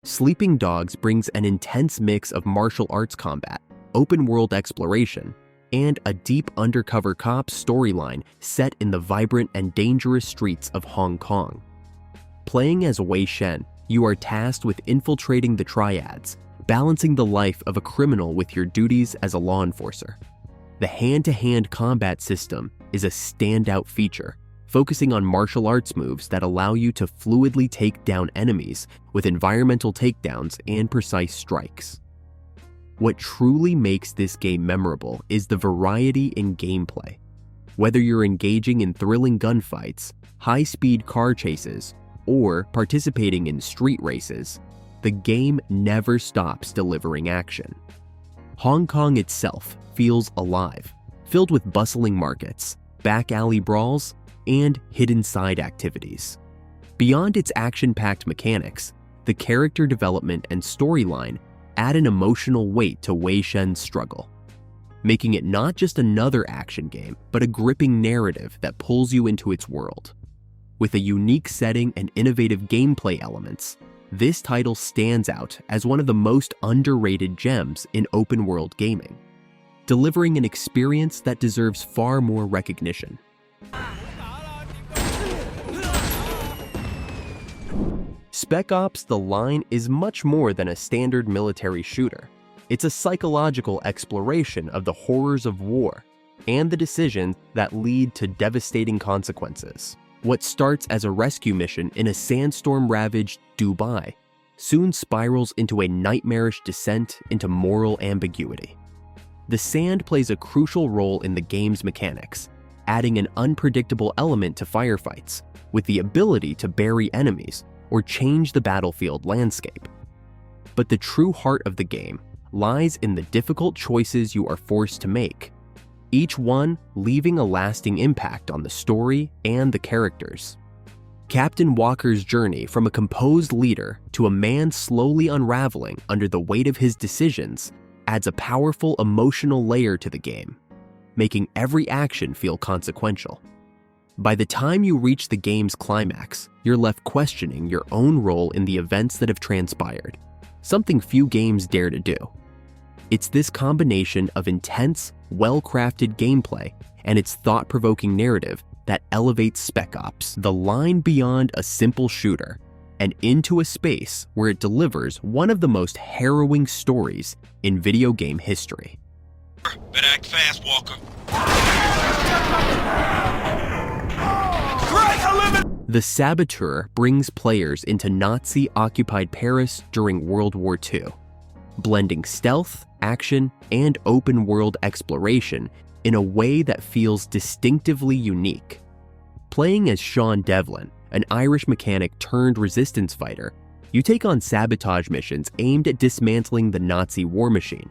Sleeping Dogs brings an intense mix of martial arts combat, open-world exploration, and a deep undercover cop storyline set in the vibrant and dangerous streets of Hong Kong. Playing as Wei Shen, you are tasked with infiltrating the triads, balancing the life of a criminal with your duties as a law enforcer. The hand-to-hand combat system is a standout feature, focusing on martial arts moves that allow you to fluidly take down enemies with environmental takedowns and precise strikes. What truly makes this game memorable is the variety in gameplay. Whether you're engaging in thrilling gunfights, high-speed car chases, or participating in street races, the game never stops delivering action. Hong Kong itself feels alive, filled with bustling markets, back alley brawls, and hidden side activities. Beyond its action-packed mechanics, the character development and storyline add an emotional weight to Wei Shen's struggle, making it not just another action game, but a gripping narrative that pulls you into its world. With a unique setting and innovative gameplay elements, this title stands out as one of the most underrated gems in open-world gaming, delivering an experience that deserves far more recognition. Spec Ops: The Line is much more than a standard military shooter. It's a psychological exploration of the horrors of war and the decisions that lead to devastating consequences. What starts as a rescue mission in a sandstorm-ravaged Dubai soon spirals into a nightmarish descent into moral ambiguity. The sand plays a crucial role in the game's mechanics, adding an unpredictable element to firefights, with the ability to bury enemies or change the battlefield landscape. But the true heart of the game lies in the difficult choices you are forced to make, each one leaving a lasting impact on the story and the characters. Captain Walker's journey from a composed leader to a man slowly unraveling under the weight of his decisions adds a powerful emotional layer to the game, making every action feel consequential. By the time you reach the game's climax, you're left questioning your own role in the events that have transpired, something few games dare to do. It's this combination of intense, well-crafted gameplay and its thought-provoking narrative that elevates Spec Ops: The Line beyond a simple shooter and into a space where it delivers one of the most harrowing stories in video game history. Better act fast, Walker. The Saboteur brings players into Nazi-occupied Paris during World War II, blending stealth, action, and open-world exploration in a way that feels distinctively unique. Playing as Sean Devlin, an Irish mechanic turned resistance fighter, you take on sabotage missions aimed at dismantling the Nazi war machine.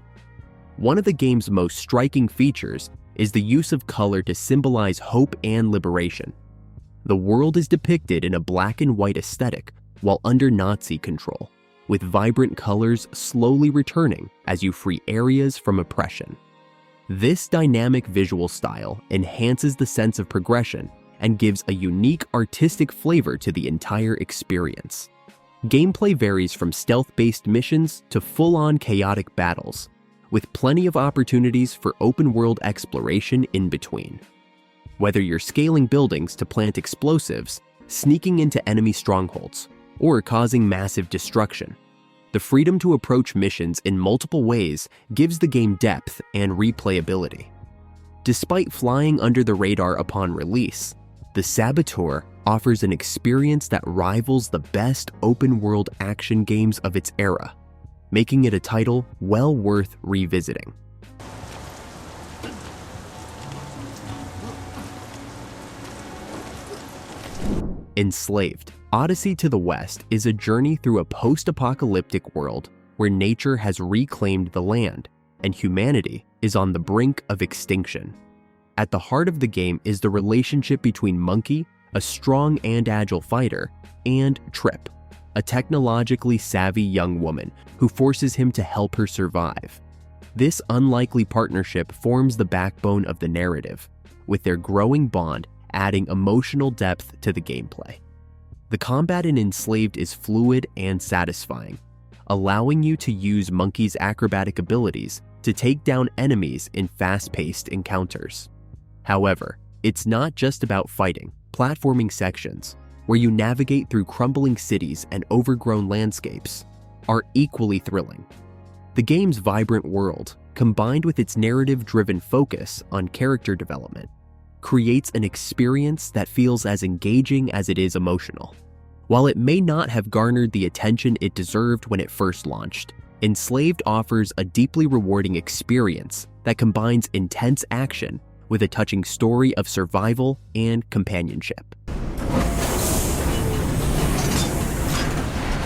One of the game's most striking features is the use of color to symbolize hope and liberation. The world is depicted in a black and white aesthetic while under Nazi control, with vibrant colors slowly returning as you free areas from oppression. This dynamic visual style enhances the sense of progression and gives a unique artistic flavor to the entire experience. Gameplay varies from stealth-based missions to full-on chaotic battles, with plenty of opportunities for open-world exploration in between. Whether you're scaling buildings to plant explosives, sneaking into enemy strongholds, or causing massive destruction, the freedom to approach missions in multiple ways gives the game depth and replayability. Despite flying under the radar upon release, the Saboteur offers an experience that rivals the best open-world action games of its era, making it a title well worth revisiting. Enslaved: Odyssey to the West is a journey through a post-apocalyptic world where nature has reclaimed the land and humanity is on the brink of extinction. At the heart of the game is the relationship between Monkey, a strong and agile fighter, and Trip, a technologically savvy young woman who forces him to help her survive. This unlikely partnership forms the backbone of the narrative, with their growing bond adding emotional depth to the gameplay. The combat in Enslaved is fluid and satisfying, allowing you to use Monkey's acrobatic abilities to take down enemies in fast-paced encounters. However, it's not just about fighting. Platforming sections, where you navigate through crumbling cities and overgrown landscapes, are equally thrilling. The game's vibrant world, combined with its narrative-driven focus on character development, creates an experience that feels as engaging as it is emotional. While it may not have garnered the attention it deserved when it first launched, Enslaved offers a deeply rewarding experience that combines intense action with a touching story of survival and companionship.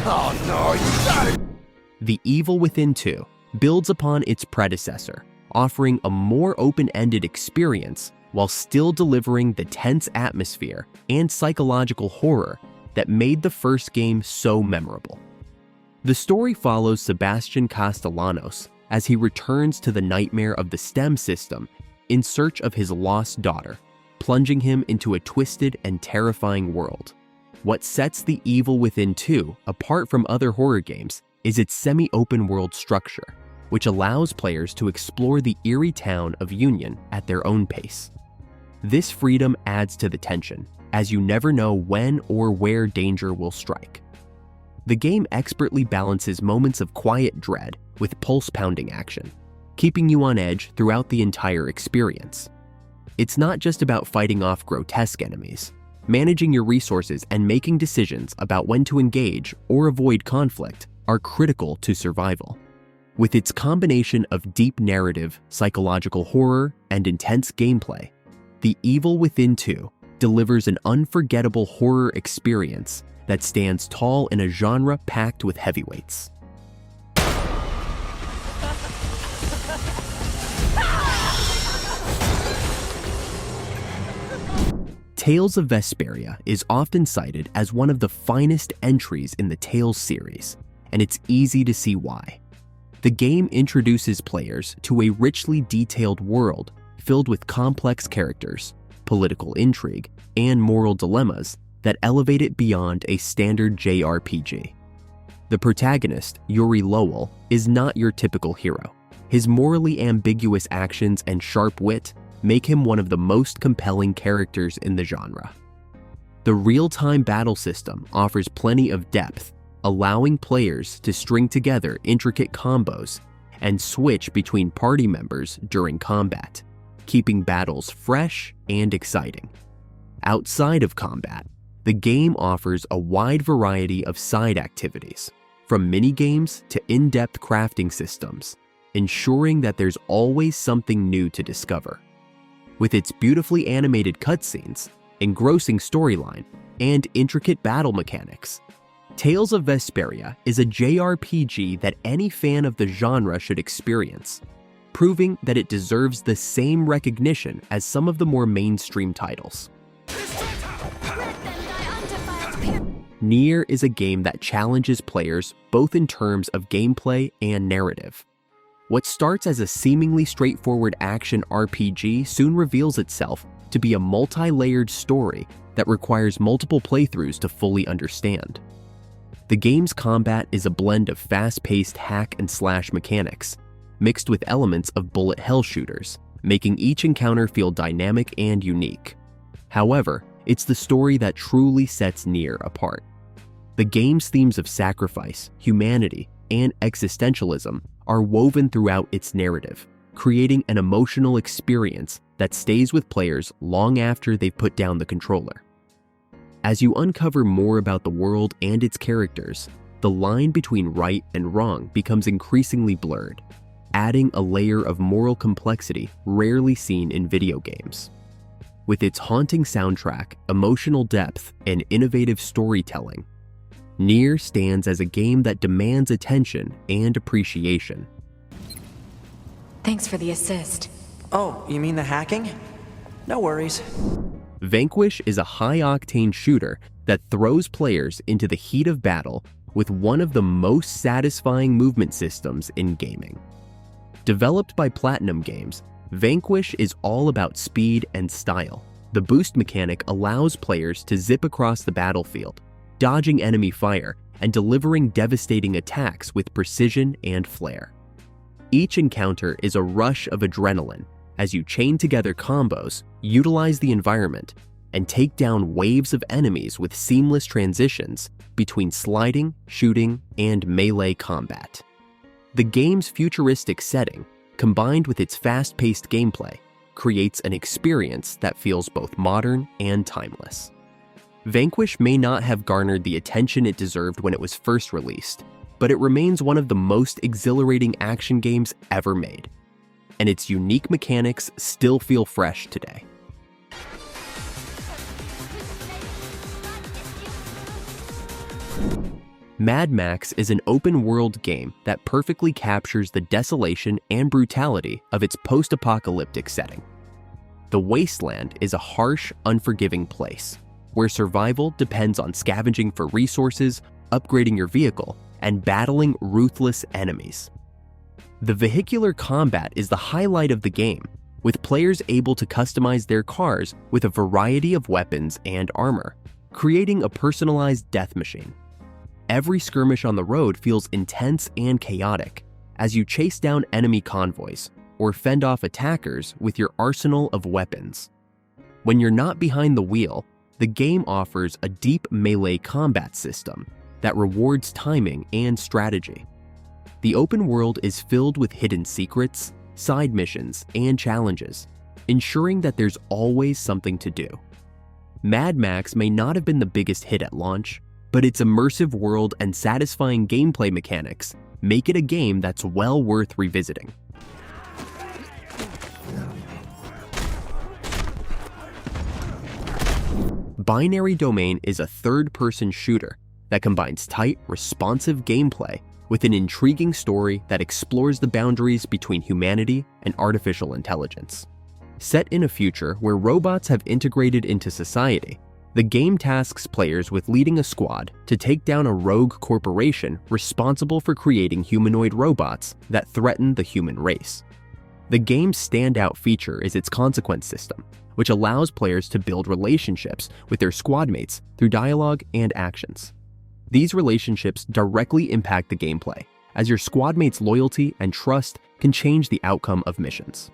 Oh no, you got it! The Evil Within 2 builds upon its predecessor, offering a more open-ended experience while still delivering the tense atmosphere and psychological horror that made the first game so memorable. The story follows Sebastian Castellanos as he returns to the nightmare of the STEM system in search of his lost daughter, plunging him into a twisted and terrifying world. What sets The Evil Within 2 apart from other horror games is its semi-open world structure, which allows players to explore the eerie town of Union at their own pace. This freedom adds to the tension, as you never know when or where danger will strike. The game expertly balances moments of quiet dread with pulse-pounding action, keeping you on edge throughout the entire experience. It's not just about fighting off grotesque enemies. Managing your resources and making decisions about when to engage or avoid conflict are critical to survival. With its combination of deep narrative, psychological horror, and intense gameplay, The Evil Within 2 delivers an unforgettable horror experience that stands tall in a genre packed with heavyweights. Tales of Vesperia is often cited as one of the finest entries in the Tales series, and it's easy to see why. The game introduces players to a richly detailed world filled with complex characters, political intrigue, and moral dilemmas that elevate it beyond a standard JRPG. The protagonist, Yuri Lowell, is not your typical hero. His morally ambiguous actions and sharp wit make him one of the most compelling characters in the genre. The real-time battle system offers plenty of depth, allowing players to string together intricate combos and switch between party members during combat, keeping battles fresh and exciting. Outside of combat, the game offers a wide variety of side activities, from mini-games to in-depth crafting systems, ensuring that there's always something new to discover. With its beautifully animated cutscenes, engrossing storyline, and intricate battle mechanics, Tales of Vesperia is a JRPG that any fan of the genre should experience, proving that it deserves the same recognition as some of the more mainstream titles. Nier is a game that challenges players both in terms of gameplay and narrative. What starts as a seemingly straightforward action RPG soon reveals itself to be a multi-layered story that requires multiple playthroughs to fully understand. The game's combat is a blend of fast-paced hack-and-slash mechanics, mixed with elements of bullet hell shooters, making each encounter feel dynamic and unique. However, it's the story that truly sets Nier apart. The game's themes of sacrifice, humanity, and existentialism are woven throughout its narrative, creating an emotional experience that stays with players long after they've put down the controller. As you uncover more about the world and its characters, the line between right and wrong becomes increasingly blurred, adding a layer of moral complexity rarely seen in video games. With its haunting soundtrack, emotional depth, and innovative storytelling, Nier stands as a game that demands attention and appreciation. Thanks for the assist. Oh, you mean the hacking? No worries. Vanquish is a high-octane shooter that throws players into the heat of battle with one of the most satisfying movement systems in gaming. Developed by Platinum Games, Vanquish is all about speed and style. The boost mechanic allows players to zip across the battlefield, dodging enemy fire and delivering devastating attacks with precision and flair. Each encounter is a rush of adrenaline as you chain together combos, utilize the environment, and take down waves of enemies with seamless transitions between sliding, shooting, and melee combat. The game's futuristic setting, combined with its fast-paced gameplay, creates an experience that feels both modern and timeless. Vanquish may not have garnered the attention it deserved when it was first released, but it remains one of the most exhilarating action games ever made, and its unique mechanics still feel fresh today. Mad Max is an open-world game that perfectly captures the desolation and brutality of its post-apocalyptic setting. The Wasteland is a harsh, unforgiving place, where survival depends on scavenging for resources, upgrading your vehicle, and battling ruthless enemies. The vehicular combat is the highlight of the game, with players able to customize their cars with a variety of weapons and armor, creating a personalized death machine. Every skirmish on the road feels intense and chaotic as you chase down enemy convoys or fend off attackers with your arsenal of weapons. When you're not behind the wheel, the game offers a deep melee combat system that rewards timing and strategy. The open world is filled with hidden secrets, side missions, and challenges, ensuring that there's always something to do. Mad Max may not have been the biggest hit at launch, but its immersive world and satisfying gameplay mechanics make it a game that's well worth revisiting. Binary Domain is a third-person shooter that combines tight, responsive gameplay with an intriguing story that explores the boundaries between humanity and artificial intelligence. Set in a future where robots have integrated into society, the game tasks players with leading a squad to take down a rogue corporation responsible for creating humanoid robots that threaten the human race. The game's standout feature is its consequence system, which allows players to build relationships with their squad mates through dialogue and actions. These relationships directly impact the gameplay, as your squad mates' loyalty and trust can change the outcome of missions.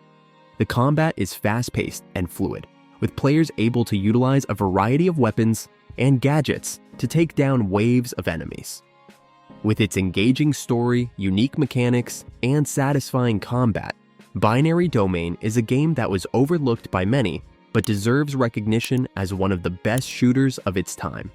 The combat is fast-paced and fluid, with players able to utilize a variety of weapons and gadgets to take down waves of enemies. With its engaging story, unique mechanics, and satisfying combat, Binary Domain is a game that was overlooked by many but deserves recognition as one of the best shooters of its time.